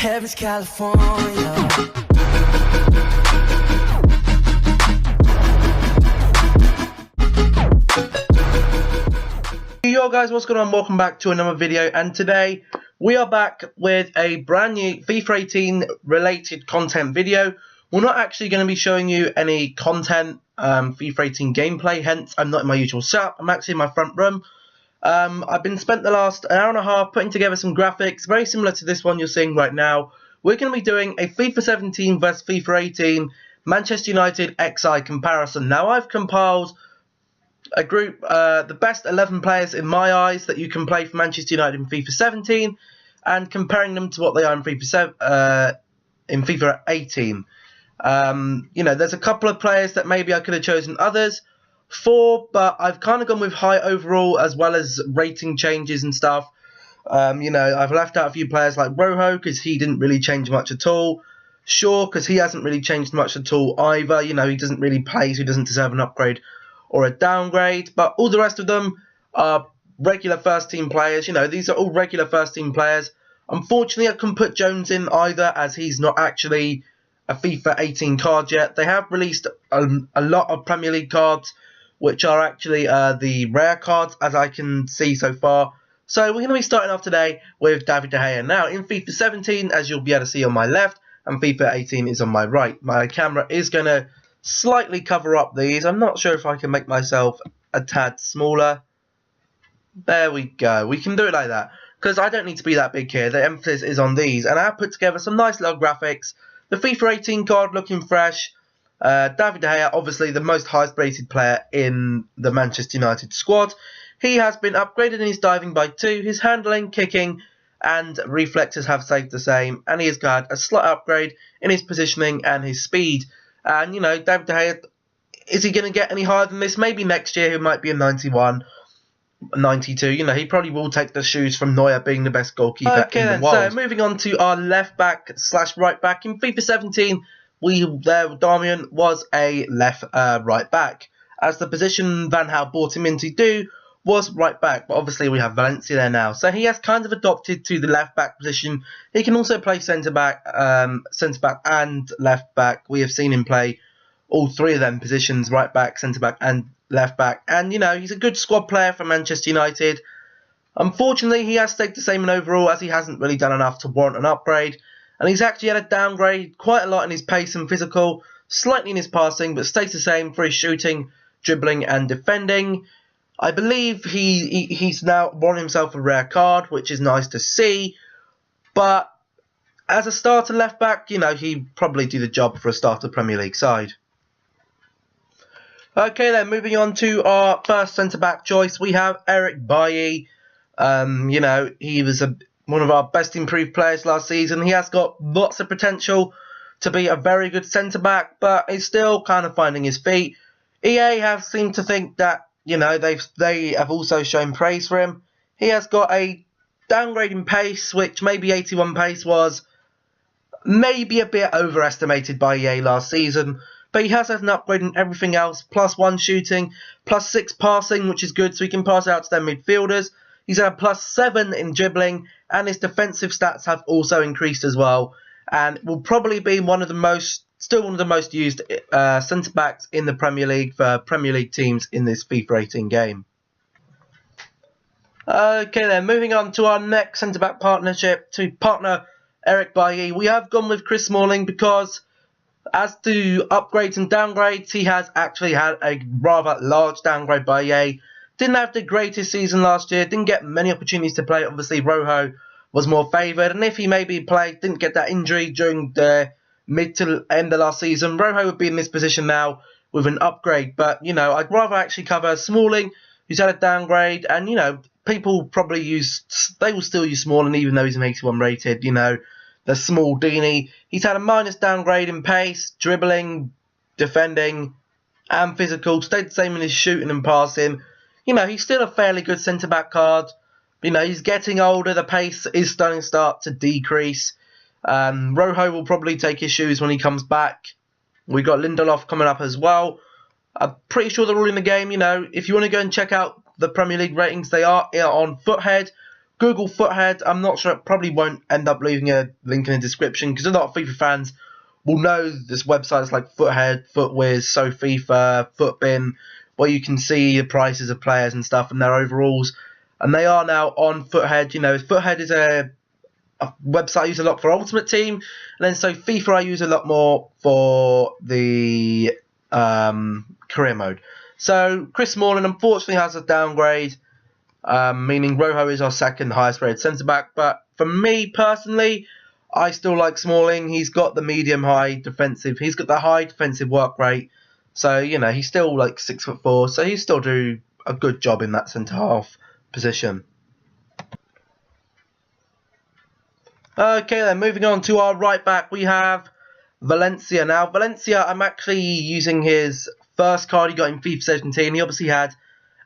Heaven's California. Yo guys, what's going on? Welcome back to another video, and today we are back with a brand new FIFA 18 related content video. We're not actually going to be showing you any content, FIFA 18 gameplay, hence I'm not in my usual setup. I'm actually in my front room. I've been spent the last an hour and a half putting together some graphics, very similar to this one you're seeing right now. We're going to be doing a FIFA 17 vs FIFA 18 Manchester United XI comparison. Now I've compiled a group, the best 11 players in my eyes that you can play for Manchester United in FIFA 17, and comparing them to what they are in FIFA 18. You know, there's a couple of players that maybe I could have chosen others for, but I've kind of gone with high overall as well as rating changes and stuff. You know, I've left out a few players like Rojo because he didn't really change much at all. Shaw because he hasn't really changed much at all either. You know, he doesn't really play, so he doesn't deserve an upgrade or a downgrade, but all the rest of them are regular first team players. You know, these are all regular first team players. Unfortunately, I couldn't put Jones in either, as he's not actually a FIFA 18 card yet. They have released a lot of Premier League cards, which are actually the rare cards, as I can see so far. So we're going to be starting off today with David De Gea. Now, in FIFA 17, as you'll be able to see on my left, and FIFA 18 is on my right. My camera is going to slightly cover up these. I'm not sure if I can make myself a tad smaller. There we go. We can do it like that, because I don't need to be that big here. The emphasis is on these, and I have put together some nice little graphics. The FIFA 18 card looking fresh. David De Gea, obviously the most highest rated player in the Manchester United squad. He has been upgraded in his diving by 2. His handling, kicking and reflexes have stayed the same, and he has got a slight upgrade in his positioning and his speed. And, you know, David De Gea, is he going to get any higher than this? Maybe next year he might be a 91, 92. You know, he probably will take the shoes from Neuer being the best goalkeeper in the world. So, moving on to our left back / right back. In FIFA 17, Darmian was a right back, as the position Van Gaal brought him in to do was right back, but obviously we have Valencia there now, so he has kind of adopted to the left back position. He can also play centre back and left back. We have seen him play all three of them positions: right back, centre back and left back, and you know, he's a good squad player for Manchester United. Unfortunately, he has stayed the same in overall, as he hasn't really done enough to warrant an upgrade, and he's actually had a downgrade quite a lot in his pace and physical, slightly in his passing, but stays the same for his shooting, dribbling and defending. I believe he's now won himself a rare card, which is nice to see. But as a starter left back, you know, he'd probably do the job for a starter Premier League side. Okay, then moving on to our first centre back choice, we have Eric Bailly. You know, he was one of our best improved players last season. He has got lots of potential to be a very good centre back, but he's still kind of finding his feet. EA have seemed to think that, you know, they have also shown praise for him. He has got a downgrade in pace, which maybe 81 pace was maybe a bit overestimated by EA last season. But he has had an upgrade in everything else, +1 shooting, +6 passing, which is good, so he can pass out to their midfielders. He's had a +7 in dribbling, and his defensive stats have also increased as well. And will probably be still one of the most used centre-backs in the Premier League for Premier League teams in this FIFA 18 game. Okay then, moving on to our next centre-back partnership, to partner Eric Bailly. We have gone with Chris Smalling because, as to upgrades and downgrades, he has actually had a rather large downgrade by EA. Didn't have the greatest season last year, didn't get many opportunities to play. Obviously, Rojo was more favoured, and if he maybe didn't get that injury during the mid to end of last season, Rojo would be in this position now with an upgrade. But, you know, I'd rather actually cover Smalling, who's had a downgrade, and, you know, people they will still use Smalling even though he's an 81 rated, you know, the small Dini. He's had a minus downgrade in pace, dribbling, defending, and physical. Stayed the same in his shooting and passing. You know, he's still a fairly good centre-back card. You know, he's getting older, the pace is starting to decrease. Rojo will probably take his shoes when he comes back. We've got Lindelof coming up as well. I'm pretty sure they're all in the game. You know, if you want to go and check out the Premier League ratings, they are on Foothead. Google Foothead. I'm not sure. Probably won't end up leaving a link in the description because a lot of FIFA fans will know this websites like Foothead, Footwiz, SoFIFA, Footbin, where you can see the prices of players and stuff and their overalls. And they are now on Foothead. You know, Foothead is a website I use a lot for Ultimate Team, and then SoFIFA I use a lot more for the career mode. So Chris Smalling unfortunately has a downgrade, meaning Rojo is our second highest rated centre back. But for me personally, I still like Smalling. He's got the medium-high defensive. He's got the high defensive work rate. So, you know, he's still like 6'4", so he still do a good job in that centre half position. Okay, then moving on to our right back, we have Valencia. Now, Valencia, I'm actually using his first card he got in FIFA 17. He obviously had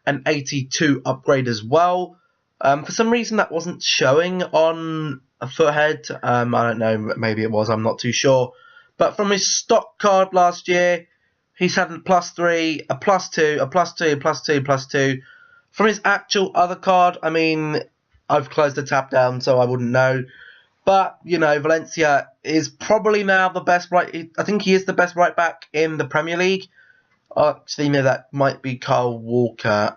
an 82 upgrade as well. For some reason, that wasn't showing on a Foothead. I don't know, maybe it was, I'm not too sure. But from his stock card last year, he's had a +3, a +2, a +2, a +2, +2. From his actual other card, I mean, I've closed the tab down, so I wouldn't know. But, you know, Valencia is probably now the best I think he is the best right back in the Premier League. Actually, no, that might be Kyle Walker.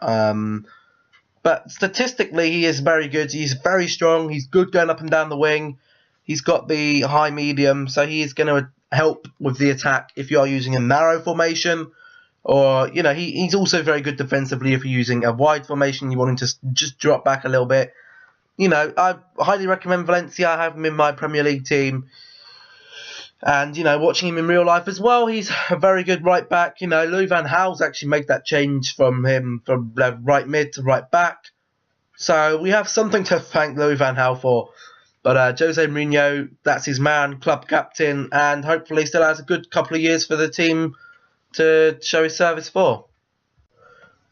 But statistically, he is very good. He's very strong. He's good going up and down the wing. He's got the high medium, so he is going to help with the attack if you are using a narrow formation. Or, you know, he's also very good defensively if you're using a wide formation. You want him to just drop back a little bit. You know, I highly recommend Valencia. I have him in my Premier League team. And, you know, watching him in real life as well, he's a very good right back. You know, Louis van Gaal's actually made that change from him from right mid to right back. So we have something to thank Louis van Gaal for. But Jose Mourinho, that's his man, club captain, and hopefully still has a good couple of years for the team to show his service for.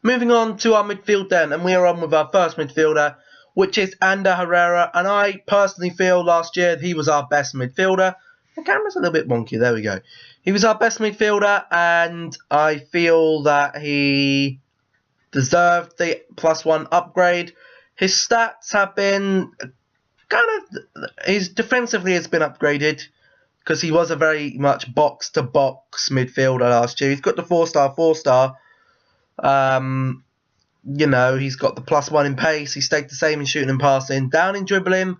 Moving on to our midfield then, and we are on with our first midfielder, which is Ander Herrera. And I personally feel last year he was our best midfielder. The camera's a little bit wonky, there we go. He was our best midfielder, and I feel that he deserved the +1 upgrade. His stats have been his defensively has been upgraded, because he was a very much box-to-box midfielder last year. He's got the 4-star. You know, he's got the +1 in pace. He stayed the same in shooting and passing. Down in dribbling,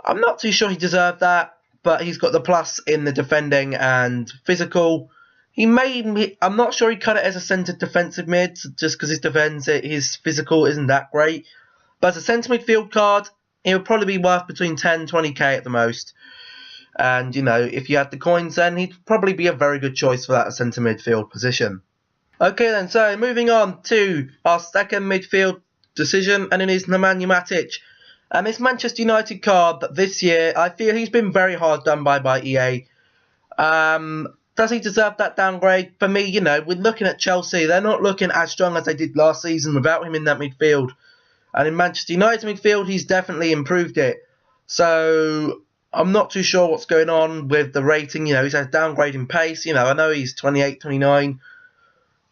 I'm not too sure he deserved that. But he's got the plus in the defending and physical. I'm not sure he cut it as a centre defensive mid, just because his physical isn't that great. But as a centre midfield card, it would probably be worth between 10 20k at the most. And, you know, if you had the coins, then he'd probably be a very good choice for that centre midfield position. Okay then, so moving on to our second midfield decision, and it is Nemanja Matic. And this Manchester United card that this year, I feel he's been very hard done by EA. Does he deserve that downgrade? For me, you know, we're looking at Chelsea. They're not looking as strong as they did last season without him in that midfield. And in Manchester United midfield, he's definitely improved it. So I'm not too sure what's going on with the rating. You know, he's had a downgrade in pace. You know, I know he's 28, 29.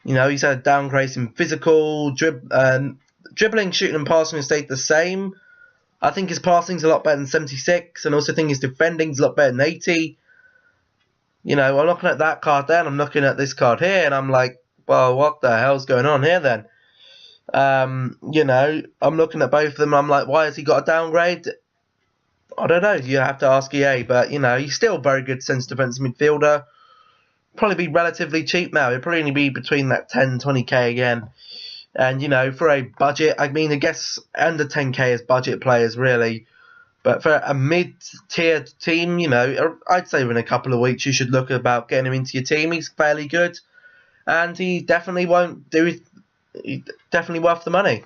You know, he's had a downgrade in physical. Dribbling, shooting and passing has stayed the same. I think his passing's a lot better than 76, and also think his defending's a lot better than 80. You know, I'm looking at that card there, and I'm looking at this card here, and I'm like, well, what the hell's going on here then? You know, I'm looking at both of them, and I'm like, why has he got a downgrade? I don't know, you have to ask EA, but, you know, he's still a very good centre defensive midfielder. Probably be relatively cheap now. He'll probably only be between that 10, 20k again. And, you know, for a budget, I mean, I guess under 10k is budget players, really. But for a mid-tier team, you know, I'd say within a couple of weeks you should look about getting him into your team. He's fairly good. And he definitely he's definitely worth the money.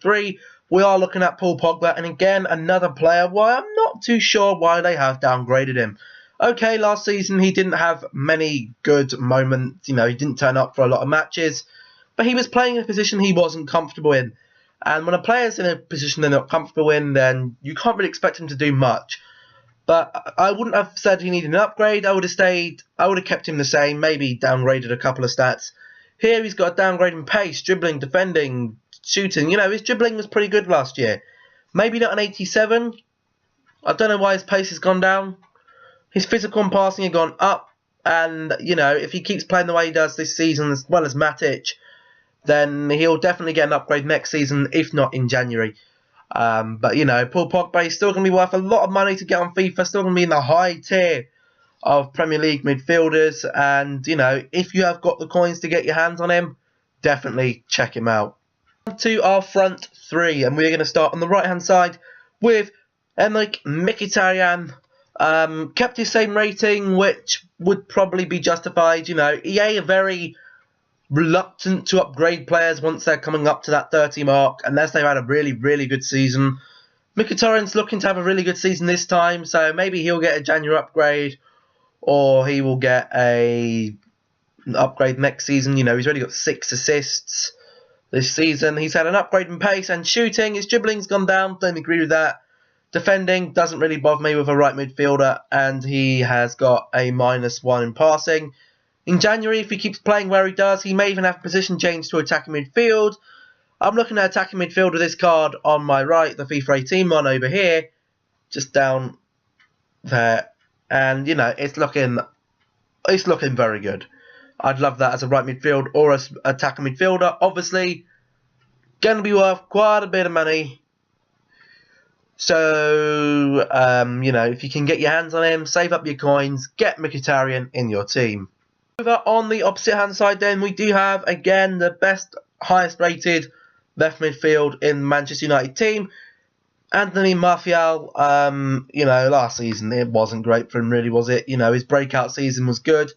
3, we are looking at Paul Pogba. And again, another player, why I'm not too sure why they have downgraded him. Okay, last season he didn't have many good moments. You know, he didn't turn up for a lot of matches. But he was playing in a position he wasn't comfortable in. And when a player's in a position they're not comfortable in, then you can't really expect him to do much. But I wouldn't have said he needed an upgrade. I would have kept him the same, maybe downgraded a couple of stats. Here he's got a downgrade in pace, dribbling, defending, shooting. You know, his dribbling was pretty good last year. Maybe not an 87. I don't know why his pace has gone down. His physical and passing have gone up. And, you know, if he keeps playing the way he does this season, as well as Matic, then he'll definitely get an upgrade next season, if not in January. But, you know, Paul Pogba is still going to be worth a lot of money to get on FIFA, still going to be in the high tier of Premier League midfielders. And, you know, if you have got the coins to get your hands on him, definitely check him out. On to our front three, and we're going to start on the right-hand side with Emerick Mkhitaryan. Kept his same rating, which would probably be justified. You know, EA are very reluctant to upgrade players once they're coming up to that 30 mark, unless they've had a really, really good season. Mkhitaryan's looking to have a really good season this time, so maybe he'll get a January upgrade, or he will get an upgrade next season. You know, he's already got 6 assists this season. He's had an upgrade in pace and shooting. His dribbling's gone down, don't agree with that. Defending doesn't really bother me with a right midfielder, and he has got a -1 in passing. In January, if he keeps playing where he does, he may even have position change to attacking midfield. I'm looking at attacking midfield with this card on my right, the FIFA 18 one over here, just down there, and you know it's looking very good. I'd love that as a right midfield or as attacking midfielder. Obviously, going to be worth quite a bit of money. So, you know, if you can get your hands on him, save up your coins, get Mkhitaryan in your team. Over on the opposite hand side then, we do have, again, the best, highest rated left midfield in the Manchester United team. Anthony Martial, you know, last season it wasn't great for him really, was it? You know, his breakout season was good.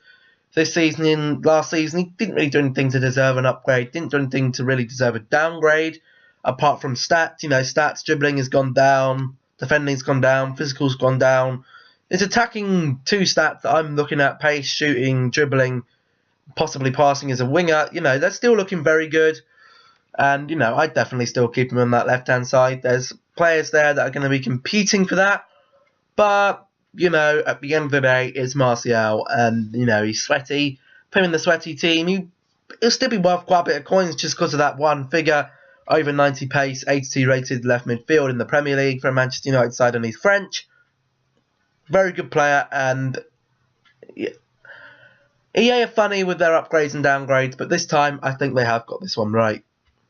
Last season, he didn't really do anything to deserve an upgrade, didn't do anything to really deserve a downgrade. Apart from stats, you know, dribbling has gone down, defending's gone down, physical's gone down. It's attacking 2 stats that I'm looking at, pace, shooting, dribbling, possibly passing as a winger. You know, they're still looking very good. And, you know, I'd definitely still keep him on that left-hand side. There's players there that are going to be competing for that. But, you know, at the end of the day, it's Martial. And, you know, he's sweaty. Put him in the sweaty team. He'll still be worth quite a bit of coins just because of that one figure. Over 90 pace, 82 rated left midfield in the Premier League for a Manchester United side, and he's French. Very good player, and EA are funny with their upgrades and downgrades, but this time I think they have got this one right.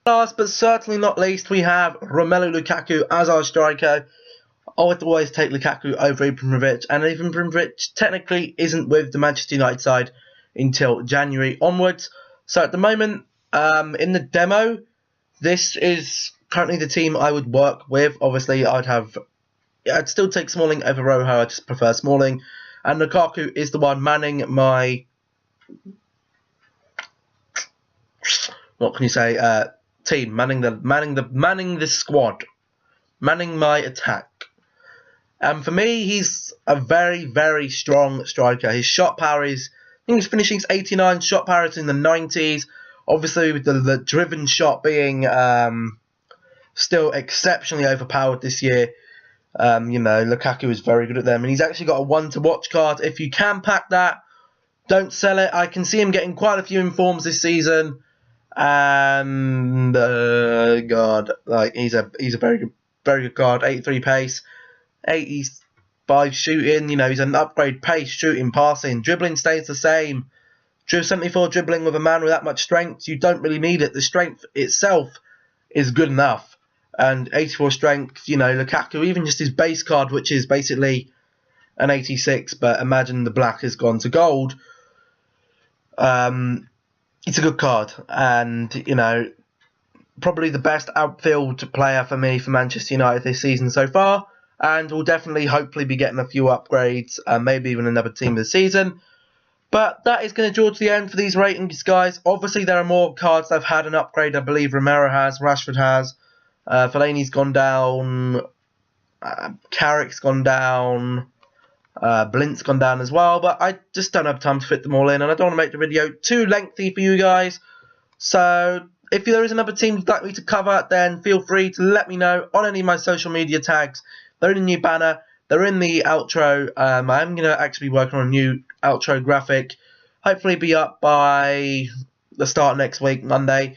Last but certainly not least, we have Romelu Lukaku as our striker. I would always take Lukaku over Ibrahimovic, and Ibrahimovic technically isn't with the Manchester United side until January onwards. So at the moment, in the demo, this is currently the team I would work with. Obviously, I'd still take Smalling over Rojo. I just prefer Smalling. And Lukaku is the one manning my, what can you say, team, manning the squad, manning my attack. And for me, he's a very, very strong striker. His shot power is, I think his finishing's 89, shot power is in the 90s. Obviously, with the driven shot being still exceptionally overpowered this year, you know, Lukaku is very good at them. And he's actually got a one-to-watch card. If you can pack that, don't sell it. I can see him getting quite a few informs this season. And, God, like, he's a very good card. 83 pace, 85 shooting. You know, he's an upgrade pace, shooting, passing. Dribbling stays the same. 74 dribbling with a man with that much strength, you don't really need it. The strength itself is good enough. And 84 strength, you know, Lukaku, even just his base card, which is basically an 86, but imagine the black has gone to gold. It's a good card. And, you know, probably the best outfield player for me for Manchester United this season so far. And we'll definitely, hopefully, be getting a few upgrades, maybe even another team this season. But that is going to draw to the end for these ratings, guys. Obviously, there are more cards that have had an upgrade. I believe Romero has, Rashford has, Fellaini's gone down, Carrick's gone down, Blint's gone down as well. But I just don't have time to fit them all in, and I don't want to make the video too lengthy for you guys. So if there is another team you'd like me to cover, then feel free to let me know on any of my social media tags. They're in the new banner. They're in the outro. I'm going to actually be working on a new outro graphic. Hopefully be up by the start of next week, Monday.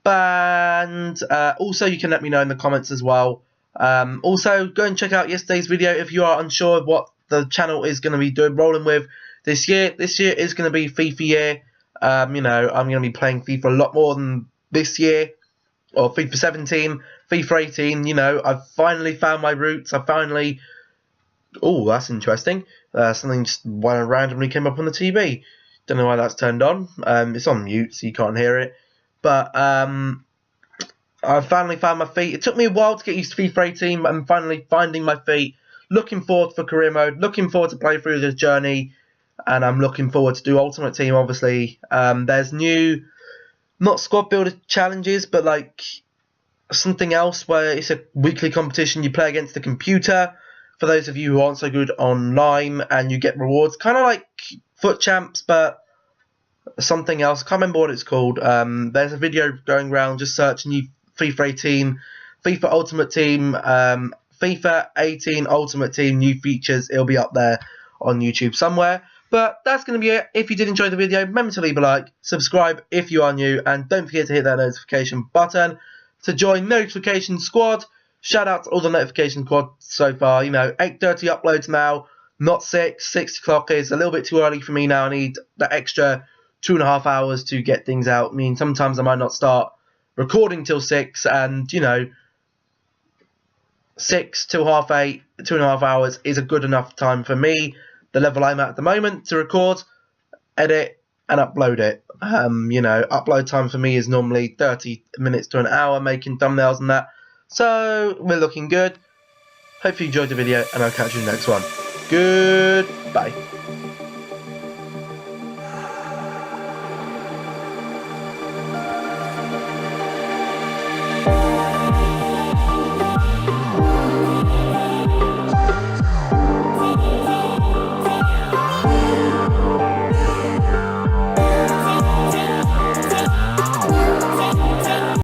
And also you can let me know in the comments as well Also, go and check out yesterday's video if you are unsure of what the channel is going to be rolling with this year. This year is going to be FIFA year. You know, I'm going to be playing FIFA a lot more than this year, or FIFA 17, FIFA 18. You know, I've finally found my roots. I finally... Oh, that's interesting. Something just randomly came up on the TV. Don't know why that's turned on. It's on mute, so you can't hear it. But I finally found my feet. It took me a while to get used to FIFA 18, but I'm finally finding my feet. Looking forward for career mode. Looking forward to play through this journey. And I'm looking forward to do Ultimate Team, obviously. There's new, not squad builder challenges, but like something else where it's a weekly competition. You play against the computer. For those of you who aren't so good online, and you get rewards. Kind of like Foot Champs, but something else. I can't remember what it's called. There's a video going around. Just search new FIFA 18, FIFA Ultimate Team, FIFA 18 Ultimate Team new features. It'll be up there on YouTube somewhere. But that's going to be it. If you did enjoy the video, remember to leave a like, subscribe if you are new, and don't forget to hit that notification button to join Notification Squad. Shout out to all the Notification Squad so far. You know, 8:30 uploads now, not 6. 6 o'clock is a little bit too early for me now. I need that extra 2.5 hours to get things out. I mean, sometimes I might not start recording till 6, and you know, 6 till half 8, 2.5 hours is a good enough time for me, the level I'm at the moment, to record, edit, and upload it. You know, upload time for me is normally 30 minutes to an hour making thumbnails and that. So we're looking good. Hope you enjoyed the video, and I'll catch you in the next one. Goodbye.